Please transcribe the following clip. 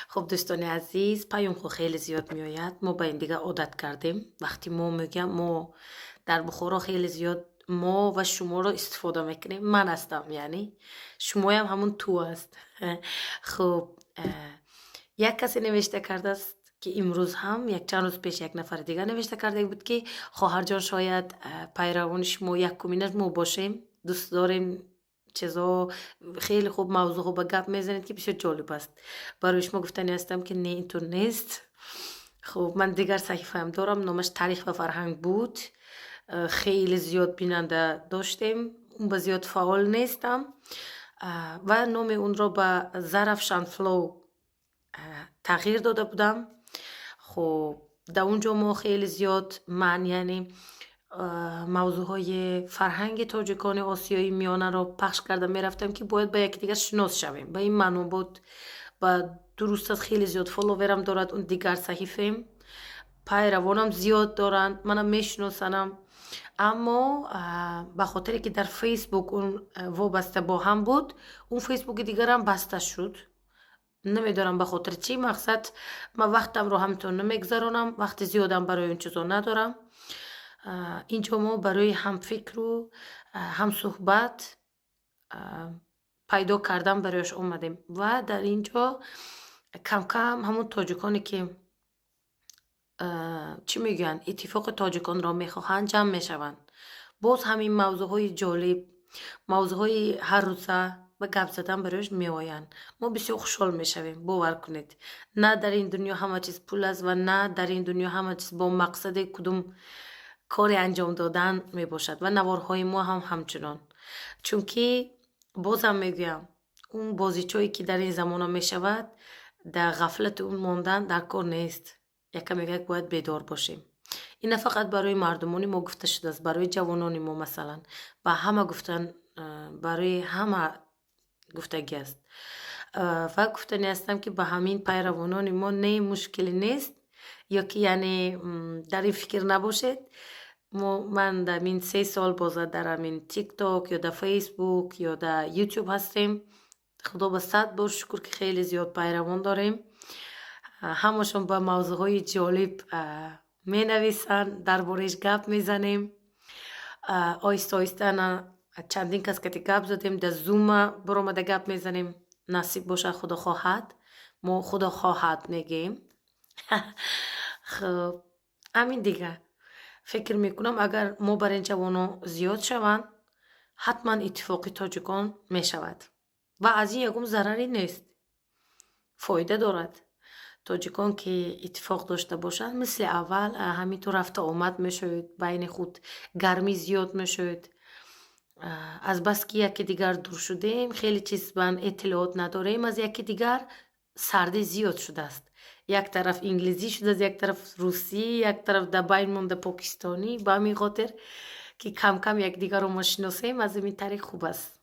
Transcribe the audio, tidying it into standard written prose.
خب دوستان عزیز، پیام خو خیلی زیاد میآید. ما با این دیگه عادت کردیم. وقتی ما میگم ما در بخارا خیلی زیاد ما و شما رو استفاده میکنیم. من هستم یعنی شما هم همون تو است. خب یک کسی نوشته کرده است که امروز هم یک چند روز پیش یک نفر دیگه نوشته کرده بود که خواهر جان شاید پیروان شما یک کمینش ما باشیم. دوست داریم چیزا خیلی خوب موضوع خوب گپ میزنید که بسیار جالب است. برای شما گفتنی هستم که نه اینطور نیست. خب من دیگر صحیفه هم دارم، نامش تاریخ و فرهنگ بود. خیلی زیاد بیننده داشتیم، اون به زیاد فعال نیستم و نام اون را به زرافشان فلو تغییر داده بودم. خب در اونجا ما خیلی زیاد من یعنی موضوع های فرهنگ تاجیکان آسیایی میانه را پخش کرده میرفتم که باید با یکی دیگر شناس شویم. به این معنا بود. و درست است خیلی زیاد فالوورم دارد اون دیگر صحیفه، پیروانم زیاد دارند، منم میشناسنم. اما به خاطری که در فیسبوک اون وابسته با هم بود، اون فیسبوک دیگر هم بسته شد. نمیدارم به خاطر چی مقصد. من وقتم رو همتون نمیگذرانم، وقت زیادم برای اون چیزا ندارم. اینجا ما برای هم فکر و هم صحبت پیدا کردم برایش اومدیم و در اینجا کم کم همون تاجیکانی که چی میگن اتفاق تاجیکان را میخواهند جمع میشوند. باز همین موضوع های جالب، موضوع های هر روزه و گپ زدن برایش میآیند. ما بسیار خوشحال میشویم. باور کنید نه در این دنیا همه چیز پول است و نه در این دنیا همه چیز با مقصد کدوم کاری انجام دادن می باشد و نوارهای ما هم همچنان. چون که بازم میگویم اون بازیچویی که در این زمان می شود در غفلت اون ماندن در کار نیست. یکم یک باید بیدار باشیم. این نه فقط برای مردمانی ما گفته شده است، برای جوانانی ما مثلا و همه گفتن، برای همه گفتگی است. و گفتنی هستم که به همین پیروانان ما نه مشکلی نیست یا که یعنی در این فکر نباشید. من در این 3 سال بازه در همین تیک تاک یا در فیسبوک یا در یوتیوب هستیم. خدا به 100 بار شکر که خیلی زیاد پیروان داریم. همشون با موضوع های جالب می نویسن، در بارش گپ می زنیم. آیسته آیسته چندین کس که گپ زدیم در زوم برآمده گپ می زنیم. نصیب باشه خدا خواهد، ما خدا خواهد میگیم. خب همین دیگه فکر میکنم اگر ما بر این جوانا زیاد شوند حتما اتفاقی تاجیکان میشود و از این یکم ضرری نیست، فایده دارد. تاجیکان که اتفاق داشته باشند مثل اول همینطور رفت آمد میشود، بین خود گرمی زیاد میشود. از بس که یکی دیگر دور شدیم خیلی چیز بن اطلاعات نداریم از یکی دیگر، سردی زیاد شده است. یک طرف انگلیسی شده است، یک طرف روسی، یک طرف در بین مونده پاکستانی. به همین خاطر که کم کم یک دیگر رو ما شناسیم از این طریق خوب است.